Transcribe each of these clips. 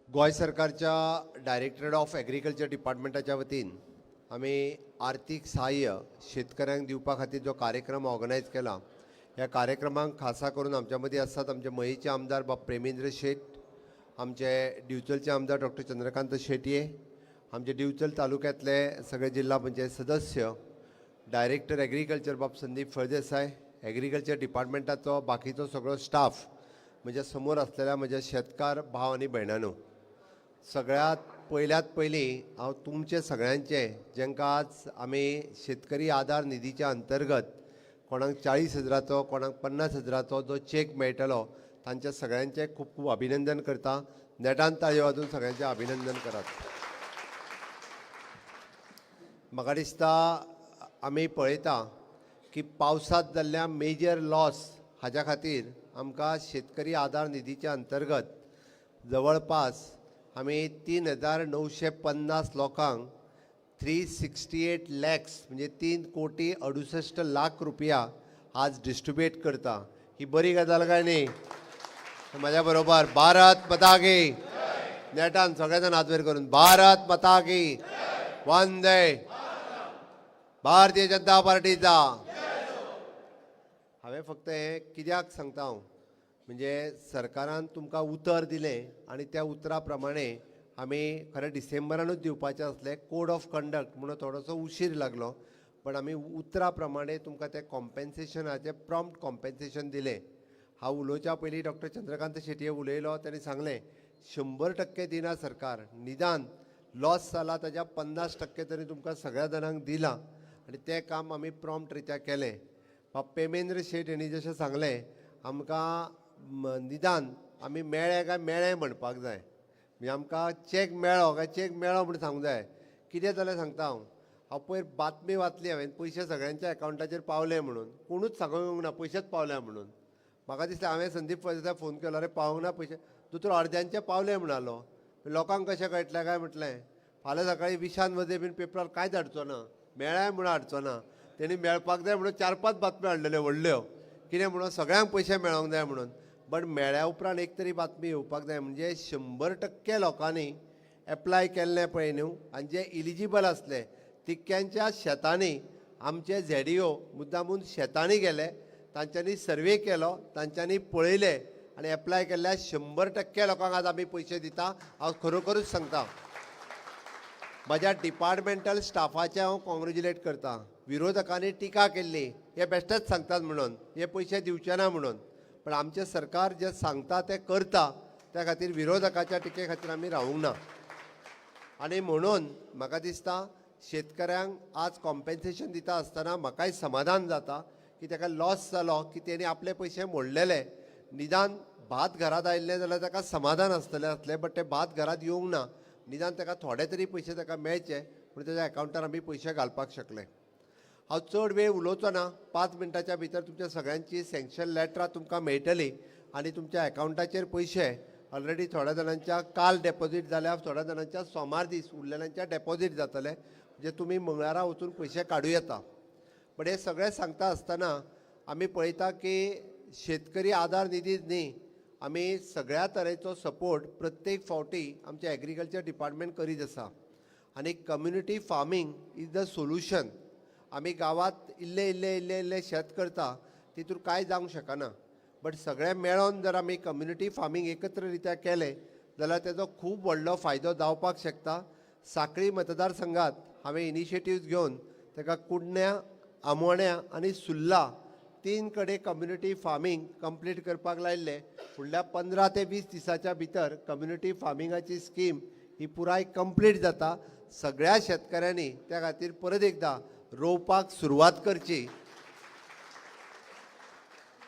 गोय सरकारच्या directorate of agriculture डिपार्टमेंटाच्या वतीन आम्ही आर्थिक सहाय्य शेतकऱ्यांक दिवपा खातीर जो कार्यक्रम ऑर्गनायज केला ह्या कार्यक्रमांक खासा करून आमच्या मदीं आसात आमचे मयेचे आमदार बाब प्रेमेंद्र शेट, आमचे दिवचलचे आमदार डॉक्टर चंद्रकांत शेटये, आमचे दिवचल तालुक्यातले सगळे जिल्हा पंचायत सदस्य, डायरेक्टर एग्रीकल्चर बाब संदीप फळदेसाय, एग्रीकल्चर डिपार्टमेंटाचो बाकीचो सगळो स्टाफ, म्हज्या समोर आसलेल्या म्हज्या शेतकार भाव आनी भयणांनो, सगळ्यात पयलीं हांव तुमचे सगळ्यांचे जेंकां आज आमी शेतकरी आधार निधीच्या अंतर्गत कोणाक 40,000चो कोणाक 50,000चो जो चेक मेळटलो तांच्या सगळ्यांचे खूब खूब अभिनंदन करता. नेटान ताळयो वाजून सगळ्यांचें अभिनंदन करात. म्हाका दिसता आमी पळयता की पावसांत जाल्ल्या मेजर लॉस हाज्या खातीर आमकां शेतकरी आधार निधीच्या अंतर्गत जवळपास आमी 3,950 लोकांक 368 लॅक्स म्हणजे 3,68,00,000 रुपया आज डिस्ट्रिब्यूट करता. ही बरी गजाल काय न्ही? म्हाज्या बरोबर भारत माता की नेटान सगळे जाण हात वयर करून भारत माता की वंदे भारतीय जनता पार्टीचा. हांवें फक्त हें कित्याक सांगता हांव म्हणजे सरकारान तुमकां उतर दिलें आनी त्या उतरा प्रमाणे आमी खरें डिसेंबरानूच दिवपाचें आसलें. कोड ऑफ कंडक्ट म्हणून थोडोसो उशीर लागलो, पण आमी उतरा प्रमाणे तुमकां तें कॉम्पेन्सेशनाचें प्रॉम्प्ट कॉम्पेन्सेशन दिलें. हांव उलोवच्या पयलीं डॉक्टर चंद्रकांत शेटये उलयलो, ताणें सांगलें 100% दिना सरकार, निदान लॉस जाला ताच्या 50% तरी तुमकां सगळ्या जाणांक दिलां आनी तें काम आमी प्रॉम्प्ट रित्या केलें. पेमेंद्र शेट हांणी जशें सांगलें आमकां निदान आमी मेळ्ळे काय मेळ्ळें म्हणपाक जाय, म्हणजे आमकां चॅक मेळ्ळो काय चॅक मेळ्ळो म्हणून सांगूंक जाय. कितें जालें सांगता हांव पयर बातमी वाचली हांवें, पयशे सगळ्यांच्या एकावंटाचेर पावले म्हणून, कोणूच सांगूंक ना पयशेच पावल्या म्हणून. म्हाका दिसलें हांवें संदीप फळदेसाय फोन केलो, अरे पावूंक ना पयशे, दुसरो अर्द्यांचे पावले म्हणालो. लोकांक कशें कळटलें काय म्हटलें, फाल्यां सकाळीं 20 वजे बीन पेपरार कांयच हाडचो ना, मेळ्ळाय म्हणून हाडचो ना. तेणी मेळपाक जाय म्हणून 4-5 बातम्यो हाडलेल्यो व्हडल्यो, कितें म्हणून सगळ्यांक पयशे मेळोंक जाय म्हणून. बट मेळ्ळ्या उपरांत एक तरी बातमी येवपाक जाय, म्हणजे 100% लोकांनी एप्लाय केल्लें पळय न्हू, आनी जे इलिजिबल आसले तितक्यांच्या शेतांनी आमचे झेडीओ मुद्दामून शेतांनी गेले, तांच्यांनी सर्वे केलो, तांच्यांनी पळयले आनी एप्लाय केल्ल्या 100% लोकांक आज आमी पयशे दिता. हांव खरोखरूच सांगता, म्हज्या डिपार्टमेंटल स्टाफाचें हांव कॉंग्रेच्युलेट करता. विरोधकांनी टिका केल्ली हे बेश्टेच सांगतात म्हणून, हे पयशे दिवचे ना म्हणून, पण आमचें सरकार जें सांगता तें करता, त्या खातीर विरोधकाच्या टिके खातीर आमी रावूंक ना. आनी म्हणून म्हाका दिसता शेतकऱ्यांक आज कॉम्पेन्सेशन दिता आसतना म्हाकाय समाधान जाता की ताका लॉस जालो की तेणी आपले पयशे मोडलेले. निदान भात घरांत आयिल्लें जाल्यार ताका समाधान आसतलें, बट तें भात घरांत येवंक ना. निदान ताका थोडे तरी पयशे ताका मेळचे म्हणून ताच्या एकावंटार आमी पयशे घालपाक शकले. हांव चड वेळ उलोवचो ना, 5 मिनटाच्या भितर तुमच्या सगळ्यांची सँक्शन लेटरां तुमकां मेळटलीं आनी तुमच्या एकावंटाचेर पयशे ऑलरेडी थोड्या जाणांच्या काल डेपॉझीट जाल्या, थोड्या जाणांच्या सोमार दीस उरलेल्यांच्या डेपॉझीट जातले, म्हणजे तुमी मंगळारा वचून पयशे काडूं येता. पण हे सगळें सांगता आसतना आमी पळयता की शेतकरी आधार निधीच न्ही, आमी सगळ्या तरेचो सपोर्ट प्रत्येक फावटी आमचे एग्रीकल्चर डिपार्टमेंट करीत आसा. आनी community farming is the solution. आमी गांवांत इल्ले शेत करता, तितूर कांय जावंक शकना, बट सगळें मेळोन जर आमी कम्युनिटी फार्मींग एकत्र रित्या केलें जाल्यार तेजो खूब व्हडलो फायदो जावपाक शकता. सांखळी मतदारसंघात हांवें इनिशिएटिव्ज घेवन ताका कुडण्या, आमोण्या आनी सुर्ला 3 कडेन कम्युनिटी फार्मींग कंप्लीट करपाक लायिल्लें. फुडल्या 15 ते 20 दिसाच्या भितर कम्युनिटी फार्मिंगाची स्कीम ही पुराय कंप्लीट जाता. सगळ्या शेतकऱ्यांनी त्या खातीर परत एकदां रोवपाक सुरवात करची.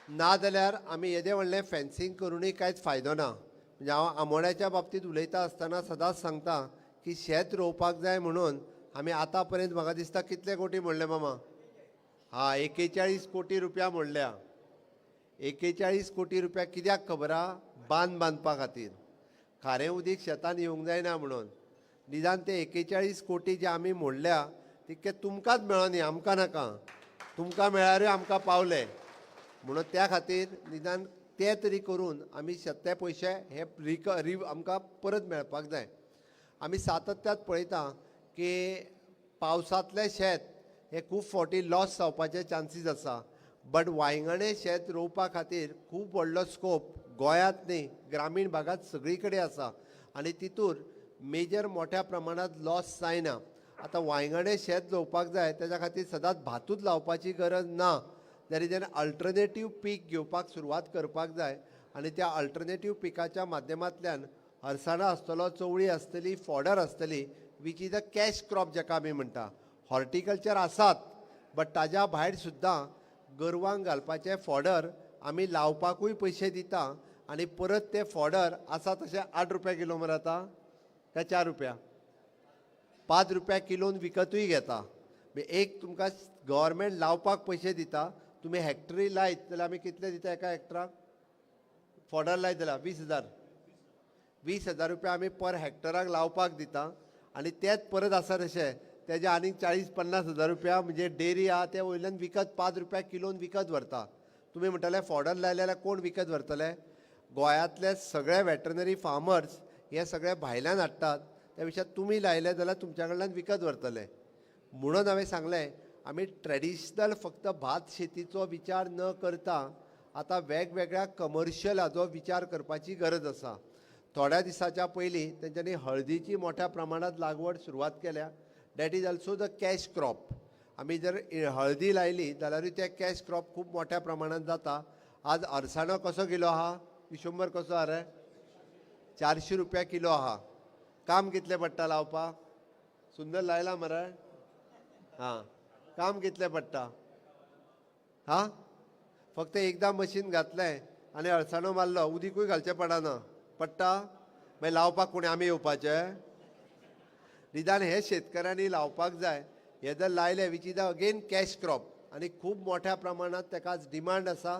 नाजाल्यार आमी येदें व्हडलें फेन्सींग करूनय कांयच फायदो ना. म्हणजे हांव आमोण्याच्या बाबतींत उलयता आसतना सदांच सांगता की शेत रोवपाक जाय म्हणून आमी आतां पर्यंत म्हाका दिसता कितले कोटी मोडले मामा? 41 कोटी रुपया मोडल्या. 41 कोटी रुपया कित्याक खबर आहा? बांद बांदपा खातीर. खारें उदीक शेतान येवंक जायना म्हणून. निदान ते 41 कोटी जे आमी मोडल्या तितके तुमकांच मेळो न्ही, आमकां नाका. तुमकां मेळ्ळ्यारूय आमकां पावले म्हणून त्या खातीर निदान ते तरी करून आमी ते पयशे हे आमकां परत मेळपाक जाय. आमी सातत्यात पळयता की पावसांतलें शेत हे खूब फावटी लॉस जावपाचे चान्सीस आसा. बट वांयगणे शेत रोवपा खातीर खूब व्हडलो स्कोप गोंयांत न्ही ग्रामीण भागात सगळी कडेन आसा आनी तितूर मेजर मोठ्या प्रमाणात लॉस जायना. आतां वांयगणे शेत रोवपाक जाय तेज्या खातीर सदांच भातूच लावपाची गरज ना. देर इज एन अल्टरनेटीव पीक घेवपाक सुरवात करपाक जाय आनी त्या अल्टरनेटीव पिकाच्या माध्यमांतल्यान अळसाणो आसतलो, चवळी आसतली, फॉडर आसतली, which is a cash crop जाका आमी म्हणटा. हॉर्टिकल्चर आसात बट ताज्या भायर सुद्दां गोरवांक घालपाचे फॉडर आमी लावपाकूय पयशे दिता आनी परत ते फॉडर आसा तशें 8 रुपया किलो मरे आतां काय 4 रुपया 5 रुपया किलोन विकतूय घेता. एक तुमकां गव्हर्मेंट लावपाक पयशे दिता. तुमी हेक्टरी लायत जाल्यार आमी कितले दिता एका हेक्टराक फॉडर लायत जाल्यार 20,000 रुपया आमी पर हेक्टराक लावपाक दिता आनी तेच परत आसा तशें तेजे आनीक 40-50 हजार रुपया म्हणजे डेरी आहा ते वयल्यान विकत 5 रुपया किलोन विकत व्हरता. तुमी म्हणटले फॉडर लायले जाल्यार कोण विकत व्हरतले? गोंयांतले सगळे वेटरनरी फार्मर्स हे सगळे भायल्यान हाडटात. त्या पेक्षा तुमी लायले जाल्यार तुमच्या कडल्यान विकत व्हरतले. म्हणून हांवें सांगलें आमी ट्रेडिशनल फक्त भात शेतीचो विचार न करता आतां वेगवेगळ्या कमर्शियल हाचो विचार करपाची गरज आसा. थोड्या दिसाच्या पयलीं तेंच्यांनी हळदीची मोठ्या प्रमाणांत लागवड सुरवात केल्या. That is also the cash crop. आमी जर हळदी लायली जाल्यारूय ते कॅश क्रॉप खूब मोठ्या प्रमाणांत जाता. आज अळसाणो कसो किलो आहा? विशंबर कसो आहा रे? 400 रुपया किलो आहा. काम कितलें पडटा लावपाक? सुंदर लायला मरे? हां, काम कितलें पडटा? हां, फक्त एकदां मशीन घातलें आनी अळसाणो मारलो उदीकूय घालचें पडना. पडटा? मागीर लावपाक कोणी आमी येवपाचें? निदान हे शेतकऱ्यांनी लावपाक जाय. हे जर लायले which is again cash crop आनी खूब मोठ्या प्रमाणांत ताका डिमांड आसा.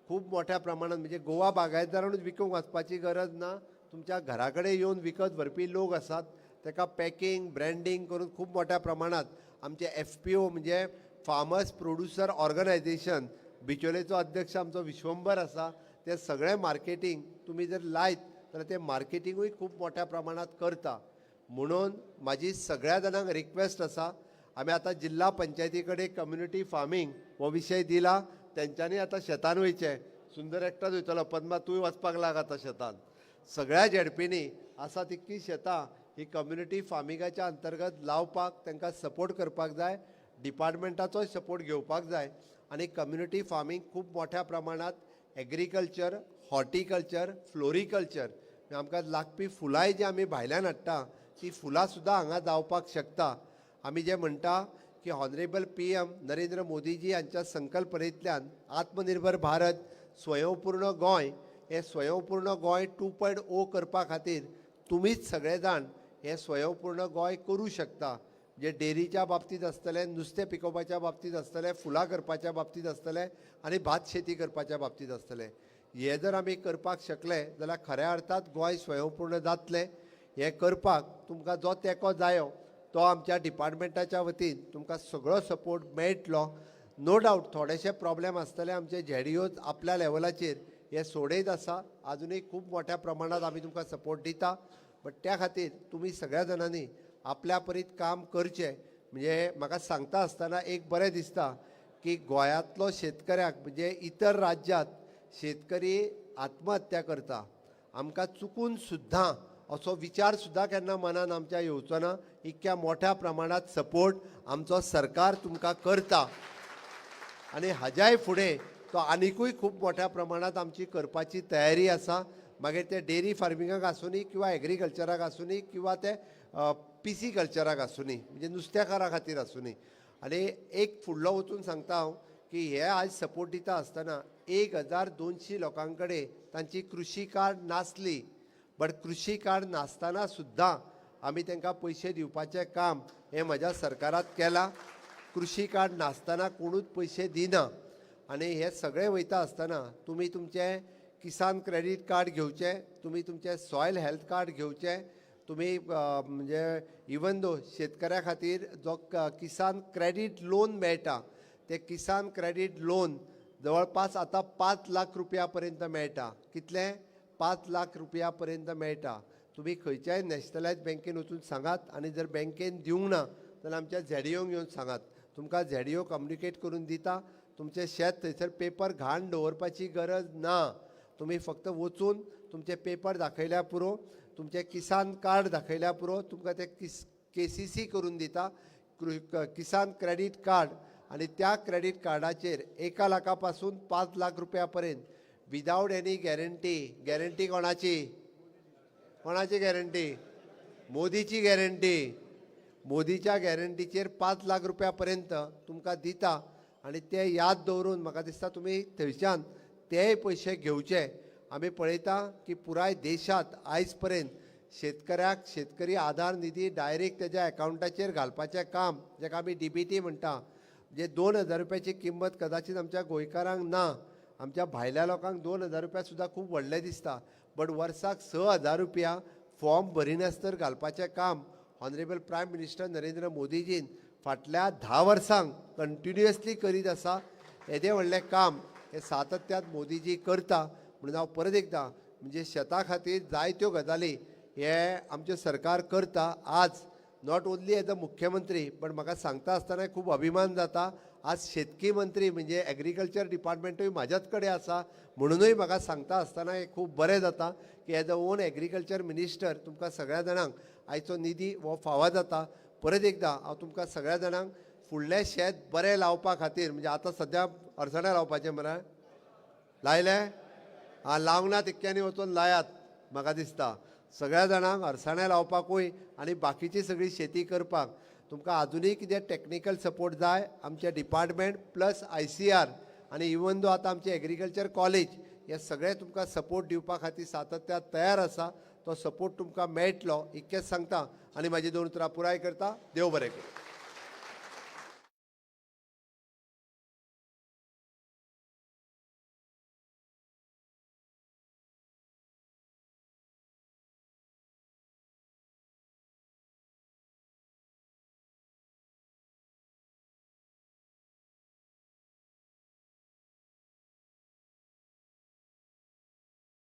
खूब मोठ्या प्रमाणांत म्हणजे गोवा बागायतदारांनूच विकूंक वचपाची गरज ना. तुमच्या घरा कडेन येवन विकत व्हरपी लोक आसात. ताका पॅकींग ब्रँडींग करून खूब मोठ्या प्रमाणांत आमचे FPO म्हणजे फार्मर्स प्रोड्युसर ऑर्गनायझेशन बिचोलेचो अध्यक्ष आमचो विश्वंभर आसा. ते सगळे मार्केटींग तुमी जर लायत जाल्यार ते मार्केटींगूय खूब मोठ्या प्रमाणांत करता. म्हणून म्हाजी सगळ्या जाणांक रिक्वेस्ट आसा. आमी आतां जिल्हा पंचायती कडेन कम्युनिटी फार्मींग हो विशय दिला. तेंच्यांनी आतां शेतान वयचें. सुंदर एकटाच वयतलो. पद्मा तूंय वचपाक लाग आतां शेतान. सगळ्या झेडपींनी आसा तितकीं शेतां ही कम्युनिटी फार्मिंगाच्या अंतर्गत लावपाक तांकां सपोर्ट करपाक जाय. डिपार्टमेंटाचोय सपोर्ट घेवपाक जाय आनी कम्युनिटी फार्मींग खूब मोठ्या प्रमाणांत एग्रीकल्चर, हॉर्टिकल्चर, फ्लोरिकल्चर आमकां लागपी फुलांय जी आमी भायल्यान हाडटा ती फुलां सुद्दां हांगा जावपाक शकता. आमी जे म्हणटा की हॉनरेबल PM नरेंद्र मोदीजी हांच्या संकल्पनेंतल्यान आत्मनिर्भर भारत स्वयंपूर्ण गोंय हे स्वयंपूर्ण गोंय 2.0 करपा खातीर तुमीच सगळे जाण हे स्वयंपूर्ण गोंय करूं शकता. जे डेरीच्या बाबतींत आसतलें, नुस्तें पिकोवपाच्या बाबतींत आसतलें, फुलां करपाच्या बाबतींत आसतलें आनी भात शेती करपाच्या बाबतींत आसतलें. हे जर आमी करपाक शकले जाल्यार खऱ्या अर्थांत गोंय स्वयंपूर्ण जातलें. हे करपाक तुमकां जो तेंको जायो तो आमच्या डिपार्टमेंटाच्या वतीन तुमकां सगळो सपोर्ट मेळटलो. नो डावट थोडेशे प्रॉब्लेम आसतले. आमचे ZDOs आपल्या लेवलाचेर हे सोडयत आसा. आजुनूय खूब मोठ्या प्रमाणांत आमी तुमकां सपोर्ट दिता. बट त्या खातीर तुमी सगळ्या जाणांनी आपल्या परीत काम करचें. म्हणजे म्हाका सांगता आसतना एक बरें दिसता की गोंयांतलो शेतकऱ्याक म्हणजे इतर राज्यांत शेतकरी आत्महत्या करता. आमकां चुकून सुद्दां असो विचार सुद्दां केन्ना मनान आमच्या येवचो ना. इतक्या मोठ्या प्रमाणांत सपोर्ट आमचो सरकार तुमकां करता आनी हाज्याय फुडें तो आनिकूय खूब मोठ्या प्रमाणांत आमची करपाची तयारी आसा. मागीर ते डेरी फार्मिंगाक आसुनी किंवा एग्रीकल्चराक आसुनी किंवा ते PC कल्चराक आसुनी म्हणजे नुस्तेकारा खातीर आसुनी. आनी एक फुडलो वचून सांगता हांव की हे आज सपोर्ट दिता आसतना 1200 लोकां कडेन तांची कृशी कार्ड नासली. बट कृशी कार्ड नासतना सुद्दां आमी तांकां पयशे दिवपाचें काम हें म्हज्या सरकारात केलां. कृशी कार्ड नासतना कोणूच पयशे दिना. आनी हे सगळें वयता आसतना तुमी तुमचें किसान क्रेडीट कार्ड घेवचें, तुमी तुमचें सॉयल हेल्थ कार्ड घेवचें. तुमी म्हणजे इवन दो शेतकऱ्या खातीर जो किसान क्रेडीट लोन मेळटा ते किसान क्रेडीट लोन जवळपास आता 5 लाख रुपयापर्यंत मेळटा. कितले? 5 लाख रुपयापर्यंत मेळटा. तुम्ही खंयच्याय नॅशनलायज बँकेन वचून सांगात आनी जर बँकेन दिवंक ना जाल्यार आमच्या झेडिओंक येवन सांगात. तुमकां झेडिओ कम्युनिकेट करून दिता. तुमचें शेत थंयसर पेपर घाण दवरपाची गरज ना. तुम्ही फक्त वचून तुमचे पेपर दाखयल्यार पुरो, तुमचे किसान कार्ड दाखयल्यार पुरो, तुमकां ते KCC करून दिता, किसान क्रेडीट कार्ड. आणि त्या क्रेडीट कार्डाचेर 1 लाखापासून 5 लाख रुपयापर्यंत विदाउट एनी गॅरंटी. गॅरंटी कोणाची? कोणाची गॅरंटी? मोदीची गॅरंटी. मोदीच्या गॅरंटीचेर 5 लाख रुपयापर्यंत तुमकां दिता. आणि ते याद दवरून म्हाका दिसता तुमी थंयच्यान तेय पयशे घेवचे. आमी पळयता की पुराय देशांत आयज पर्यंत शेतकऱ्याक शेतकरी आधार निधी डायरेक्ट तेज्या अकावंटाचेर घालपाचें काम, जेका आमी DBT म्हणटा, म्हणजे 2,000 रुपयाची किंमत कदाचित आमच्या गोंयकारांक ना. आमच्या भायल्या लोकांक 2,000 रुपया सुद्दां खूब व्हडलें दिसता. बट वर्साक 6,000 रुपया फॉर्म भरिनासतना घालपाचें काम ऑनरेबल प्रायम मिनिस्टर नरेंद्र मोदीजीन फाटल्या 10 वर्सांक कंटिन्युअसली करीत आसा. येदें व्हडलें काम हे सातत्यान मोदीजी करता. म्हणून हांव परत एकदां म्हणजे शेता खातीर जायत्यो गजाली हे आमचें सरकार करता. आज नॉट ओन्ली एज अ मुख्यमंत्री पण म्हाका सांगता आसतना खूब अभिमान जाता. आज शेतकी मंत्री म्हणजे एग्रीकल्चर डिपार्टमेंटूय म्हाज्याच कडेन आसा. म्हणूनय म्हाका सांगता आसतना हे खूब बरें जाता की as a own agriculture minister तुमकां सगळ्या जाणांक आयचो निधी हो फावो जाता. परत एकदां हांव तुमकां सगळ्या जाणांक फुडलें शेत बरें लावपा खातीर, म्हणजे आतां सद्या अडचण्या लावपाचें मरे लायलें, लावंक ना तितक्यांनी वचून लायात. म्हाका दिसता सगळ्या जाणांक अडचण्या लावपाकूय आनी बाकीची सगळी शेती करपाक तुमकां आजुनूय कितें टॅक्निकल सपोर्ट जाय, आमचे डिपार्टमेंट प्लस ICR आनी इवन दो आतां आमचे एग्रीकल्चर कॉलेज हे सगळे तुमकां सपोर्ट दिवपा खातीर सातत्यान तयार आसा. तो सपोर्ट तुमकां मेळटलो इतकेंच सांगता आनी म्हाजी 2 उतरां पुराय करता. देव बरें करूं.